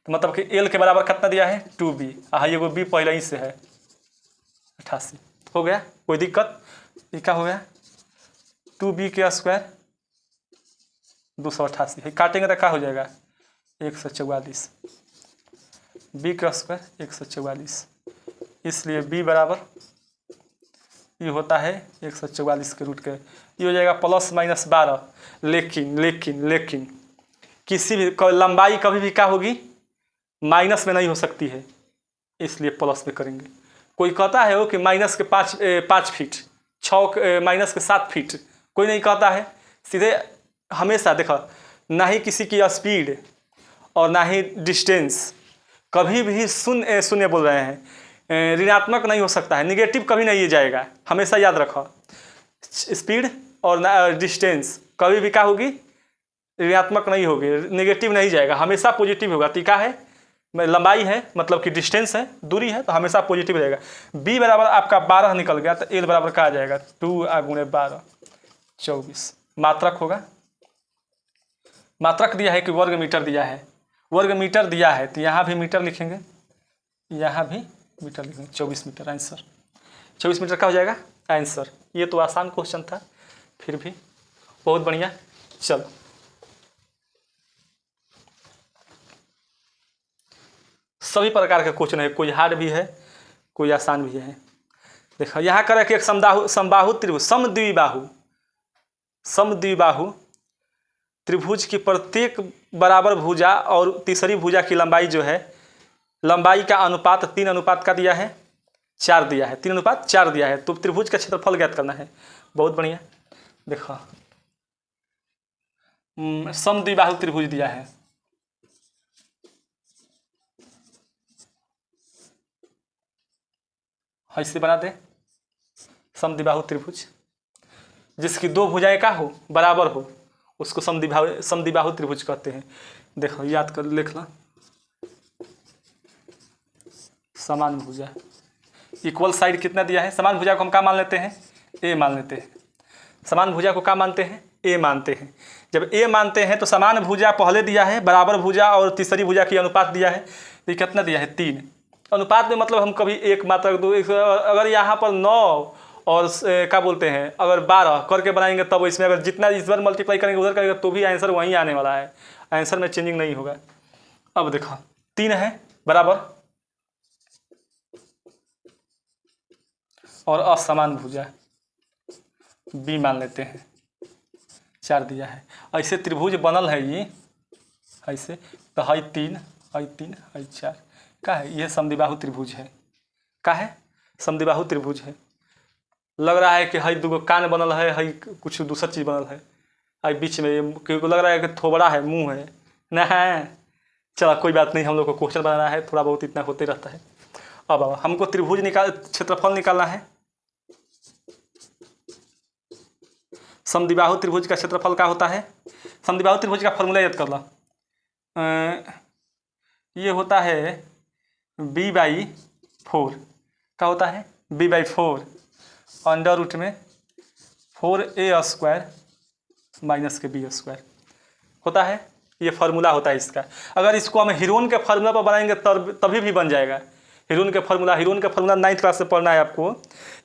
तो मतलब कि एल के बराबर कितना दिया है? 2b। एगो बी पहले ही से है 88। हो गया, कोई दिक्कत? ये क्या हो गया? 2b के स्क्वायर 288 काटेंगे तो क्या हो जाएगा? 144। b का स्क्वायर 144, इसलिए b बराबर ये होता है 144 के रूट के, ये हो जाएगा +-12। लेकिन किसी भी लंबाई कभी भी क्या होगी? माइनस में नहीं हो सकती है, इसलिए प्लस में करेंगे। कोई कहता है वो कि माइनस के 5 फीट, 6 माइनस के 7 फीट, कोई नहीं कहता है। सीधे हमेशा देखो, ना ही किसी की स्पीड और ना ही डिस्टेंस कभी भी शून्य बोल रहे हैं, ऋणात्मक नहीं हो सकता है, निगेटिव कभी नहीं जाएगा। हमेशा याद रखो, स्पीड और डिस्टेंस कभी भी क्या होगी? ऋणात्मक नहीं होगी, निगेटिव नहीं जाएगा, हमेशा पॉजिटिव होगा। टीका है, लंबाई है मतलब कि डिस्टेंस है, दूरी है, तो हमेशा पॉजिटिव रहेगा। b बराबर आपका 12 निकल गया, तो l बराबर क्या आ जाएगा? 2 × 12 24। मात्रक होगा, मात्रक दिया है कि वर्ग मीटर दिया है? वर्ग मीटर दिया है, तो यहाँ भी मीटर लिखेंगे, यहाँ भी मीटर लिखेंगे। 24 मीटर आंसर। 24 मीटर का हो जाएगा आंसर। ये तो आसान क्वेश्चन था, फिर भी बहुत बढ़िया। चलो सभी प्रकार के क्वेश्चन है, कोई हार्ड भी है, कोई आसान भी है। देखो यहाँ करें कि एक समबाहु त्रिभुज, समद्विबाहु त्रिभुज की प्रत्येक बराबर भुजा और तीसरी भुजा की लंबाई जो है, लंबाई का अनुपात 3 अनुपात का दिया है, 4 दिया है, 3 अनुपात 4 दिया है, तो त्रिभुज का क्षेत्रफल ज्ञात करना है। बहुत बढ़िया। देखो समद्विबाहु त्रिभुज दिया है, ऐसे बना दे। समद्विबाहु त्रिभुज जिसकी 2 भुजाएं का हो, बराबर हो, उसको समद्विबाहु त्रिभुज कहते हैं। देखो याद कर, लिख लो, समान भुजा इक्वल साइड कितना दिया है? समान भुजा को हम क्या मान लेते हैं? ए मान लेते हैं। समान भुजा को क्या मानते हैं? ए मानते हैं। जब ए मानते हैं तो समान भुजा पहले दिया है, बराबर भुजा और तीसरी भुजा की अनुपात दिया है, ये कितना दिया है? 3। अनुपात में मतलब हम कभी एक मात्रक दो, अगर यहाँ पर 9 और क्या बोलते हैं, अगर 12 करके बनाएंगे तब इसमें अगर जितना इस बार मल्टीप्लाई करेंगे उधर करेंगे तो भी आंसर वहीं आने वाला है, आंसर में चेंजिंग नहीं होगा। अब देखो 3 है बराबर और असमान भुजा बी मान लेते हैं, 4 दिया है। ऐसे त्रिभुज बनल है ये ऐसे, तो है 3 है 3 है 4 का है, यह समद्विबाहु त्रिभुज है। का है? समद्विबाहु त्रिभुज है। लग रहा है कि है 2 कान बनल है कुछ दूसरा चीज़ बनल है बीच में, क्योंकि लग रहा है कि थोबड़ा है, मुंह है ना है। चलो कोई बात नहीं, हम लोग को क्वेश्चन बनाना है, थोड़ा बहुत इतना होते रहता है। अब हमको त्रिभुज क्षेत्रफल निकालना है। समद्विबाहु त्रिभुज का क्षेत्रफल क्या होता है? समद्विबाहु त्रिभुज का फॉर्मूला याद कर लो, ये होता है b/4। क्या होता है? b/4 अंडर रूट में 4a² माइनस के b² होता है। ये फार्मूला होता है इसका। अगर इसको हम हीरोन के फार्मूला पर बनाएंगे तभी भी बन जाएगा। हीरोन के फार्मूला 9th क्लास से पढ़ना है आपको।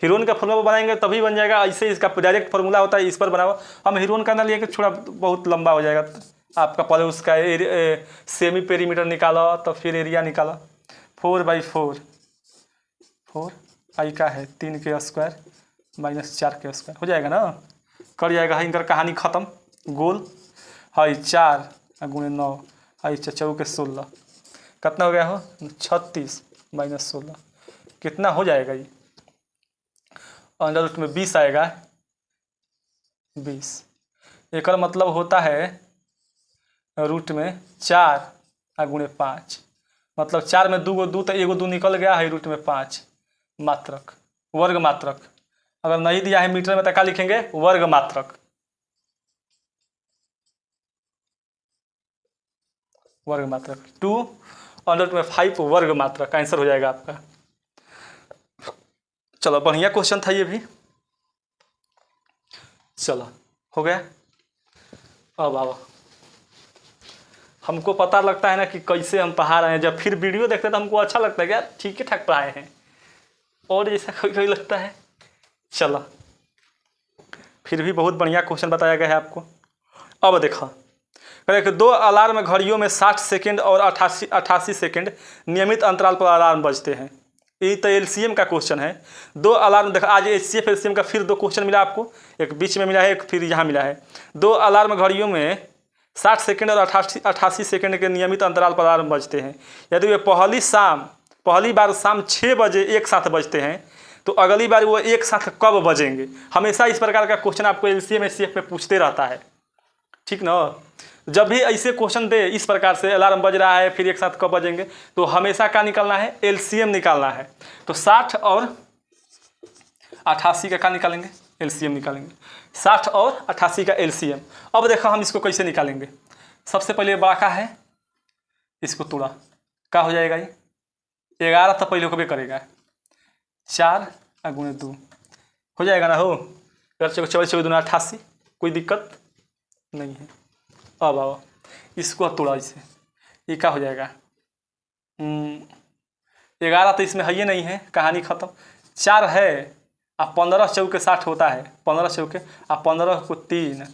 हीरोन का फार्मूला पर बनाएंगे तभी बन जाएगा। ऐसे इसका डायरेक्ट फार्मूला होता है, इस पर बनाओ। हम हीरोन का ना लिए कि थोड़ा बहुत लंबा हो जाएगा आपका। पहले उसका सेमी पेरीमीटर निकालो, तो फिर एरिया निकालो। 4/4 4 आई का है 3 के स्क्वायर माइनस 4 के स्क्वायर हो जाएगा ना, कर जाएगा। इनका कहानी खत्म। गोल है 4 × 9 है 4 के 16 कितना हो गया हो? 36 माइनस 16 कितना हो जाएगा ये? अंडर रूट में 20 आएगा, 20। एक मतलब होता है रूट में 4 गुणे 5, मतलब 4 में 2 गो 2 तो एगो 2 निकल गया है, रूट में 5 मात्रक, वर्ग मात्रक। अगर नहीं दिया है मीटर में तो क्या लिखेंगे, वर्ग मात्रक, वर्ग मात्रक। 2 अंडर रूट में 5 वर्ग मात्रक का आंसर हो जाएगा आपका। चलो बढ़िया क्वेश्चन था ये भी। चलो हो गया। अब आओ, हमको पता लगता है ना कि कैसे हम पढ़ा रहे हैं। जब फिर वीडियो देखते हैं तो हमको अच्छा लगता है कि यार ठीक ठाक पढ़ाए हैं, और जैसा कोई कोई लगता है। चलो फिर भी बहुत बढ़िया क्वेश्चन बताया गया है आपको। अब देखो, करें 2 अलार्म घड़ियों में 60 सेकेंड और 88 सेकेंड नियमित अंतराल पर अलार्म बजते हैं। ये तो एलसीएम का क्वेश्चन है। 2 अलार्म, देखो आज एचसीएफ एलसीएम का फिर 2 क्वेश्चन मिला आपको, एक बीच में मिला है, एक फिर यहाँ मिला है। 2 अलार्म घड़ियों में 60 सेकेंड और 88 सेकेंड के नियमित अंतराल पर अलार्म बजते हैं। यदि वे पहली बार शाम 6 बजे एक साथ बजते हैं तो अगली बार वो एक साथ कब बजेंगे। हमेशा इस प्रकार का क्वेश्चन आपको एलसीएम एचसीएफ में पूछते रहता है, ठीक ना। जब भी ऐसे क्वेश्चन दे इस प्रकार से, अलार्म बज रहा है फिर एक साथ कब बजेंगे, तो हमेशा क्या निकालना है, एलसीएम निकालना है। तो 60 और 88 का क्या निकालेंगे, एलसीएम निकालेंगे। 60 और 88 का एलसीएम। अब देखो हम इसको कैसे निकालेंगे। सबसे पहले बड़ा का है, इसको तोड़ा, क्या हो जाएगा ये 11 तो पहले को भी करेगा, 4 गुणे 2 हो जाएगा ना। हो 24 कोई दिक्कत नहीं है। अब आओ इसको तोड़ा, इसे ये क्या हो जाएगा, 11 तो इसमें है ही नहीं है, कहानी खत्म। 4 है और 15 चौके 60 होता है, 15 चौके और 15 को 3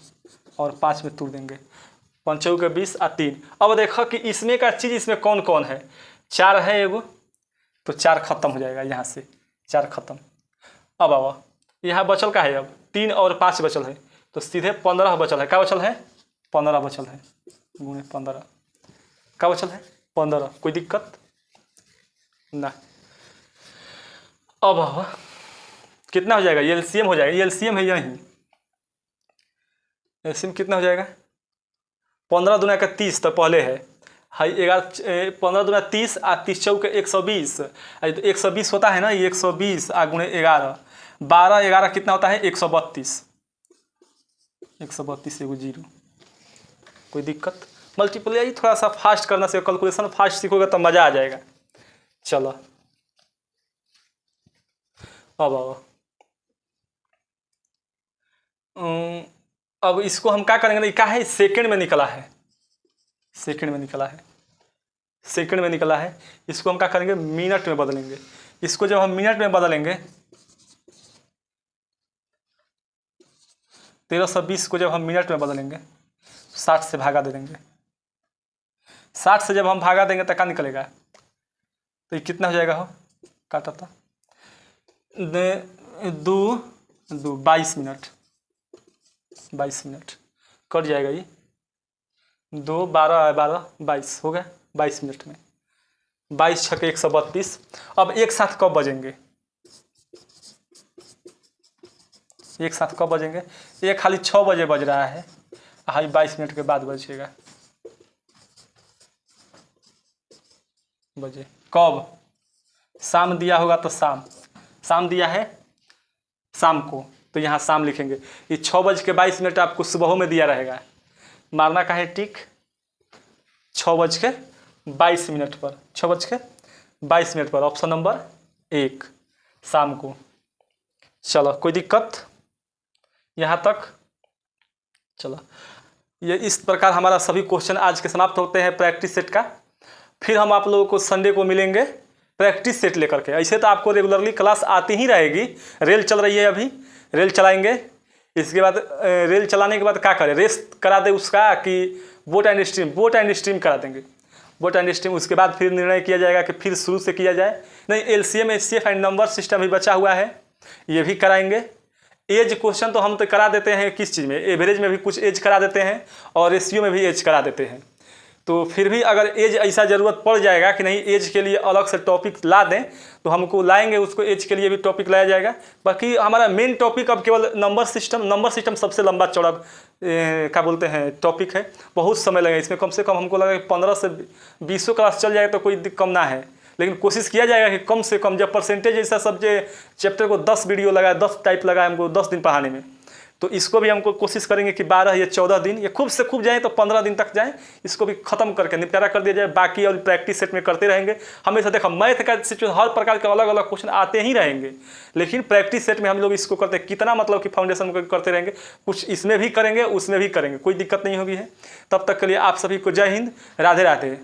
और 5 में तोड़ देंगे, 5 चौके 20 और 3। अब देखो कि इसमें का चीज़ इसमें कौन कौन है। 4 है एगो, तो 4 खत्म हो जाएगा, यहाँ से 4 खत्म। अब आओ यहाँ बचल का है, अब 3 और 5 बचल है, तो सीधे 15 बचल है। क्या बचल है, 15 बचल है, गुणे 15 क्या बचल है, 15। कोई दिक्कत ना। अब कितना हो जाएगा, ये एलसीएम हो जाएगा, ये एलसीएम है यही। एलसीएम कितना हो जाएगा, 15 दूना का 30 तो पहले है 15 दूना 30 और 30 चौके 120, 120 होता है ना, ये 120 आ गुणे 11, 12 11 कितना होता है 132, 132 एगो 0। कोई दिक्कत, मल्टीप्लाई थोड़ा सा फास्ट करना से, कैलकुलेशन फास्ट सीखोगे तो मज़ा आ जाएगा। चलो अब आओ, अब इसको हम क्या करेंगे, क्या है सेकंड में निकला है, सेकंड में निकला है, सेकंड में निकला है। इसको हम क्या करेंगे, मिनट में बदलेंगे। इसको जब हम मिनट में बदलेंगे, 1320 को जब हम मिनट में बदलेंगे 60 से भागा दे देंगे। 60 से जब हम भागा देंगे तो क्या निकलेगा, तो ये कितना हो जाएगा, हो काटा था 22 मिनट, 22 मिनट कट जाएगा। ये 2 12 12 22 हो गया, 22 मिनट में 22 छक्के 132। अब एक साथ कब बजेंगे, एक साथ कब बजेंगे, ये खाली 6 बजे बज रहा है, हाई 22 मिनट के बाद बजेगा। बजे कब, शाम दिया होगा तो शाम दिया है शाम को, तो यहाँ शाम लिखेंगे। ये 6:22 आपको सुबह में दिया रहेगा, मारना का है टिक 6:22 पर, 6:22 पर, ऑप्शन नंबर 1 शाम को। चलो कोई दिक्कत यहाँ तक। चलो ये इस प्रकार हमारा सभी क्वेश्चन आज के समाप्त होते हैं प्रैक्टिस सेट का। फिर हम आप लोगों को संडे को मिलेंगे प्रैक्टिस सेट लेकर के। ऐसे तो आपको रेगुलरली क्लास आती ही रहेगी, रेल चल रही है, अभी रेल चलाएंगे। इसके बाद रेल चलाने के बाद क्या करें, रेस्ट करा दे उसका कि बोट एंड स्ट्रीम करा देंगे, बोट एंड स्ट्रीम। उसके बाद फिर निर्णय किया जाएगा कि फिर शुरू से किया जाए। नहीं, LCM HCF and number system भी बचा हुआ है, ये भी कराएंगे। एज क्वेश्चन तो हम तो करा देते हैं, किस चीज़ में, एवरेज में भी कुछ एज करा देते हैं और रेशियो में भी एज करा देते हैं। तो फिर भी अगर एज ऐसा ज़रूरत पड़ जाएगा कि नहीं एज के लिए अलग से टॉपिक ला दें तो हमको लाएंगे, उसको एज के लिए भी टॉपिक लाया जाएगा। बाकी हमारा मेन टॉपिक अब केवल नंबर सिस्टम सबसे लंबा चौड़ा क्या बोलते हैं टॉपिक है। बहुत समय लगेगा इसमें, कम से कम हमको लगा कि 15 से 20 क्लास चल जाए तो कोई कम ना है। लेकिन कोशिश किया जाएगा कि कम से कम, जब परसेंटेज ऐसा सब चैप्टर को 10 वीडियो लगाए, 10 टाइप लगाए हमको 10 दिन पढ़ाने में, तो इसको भी हमको कोशिश करेंगे कि 12 या 14 दिन या खूब से खूब जाएँ तो 15 दिन तक जाएँ, इसको भी ख़त्म करके निपटारा कर दिया जाए। बाकी और प्रैक्टिस सेट में करते रहेंगे हमेशा। देखो मैथ का सिचुएशन हर प्रकार के अलग अलग क्वेश्चन आते ही रहेंगे, लेकिन प्रैक्टिस सेट में हम लोग इसको करते हैं कितना, मतलब कि फाउंडेशन में करते रहेंगे, कुछ इसमें भी करेंगे उसमें भी करेंगे, कोई दिक्कत नहीं होगी है। तब तक के लिए आप सभी को जय हिंद, राधे राधे।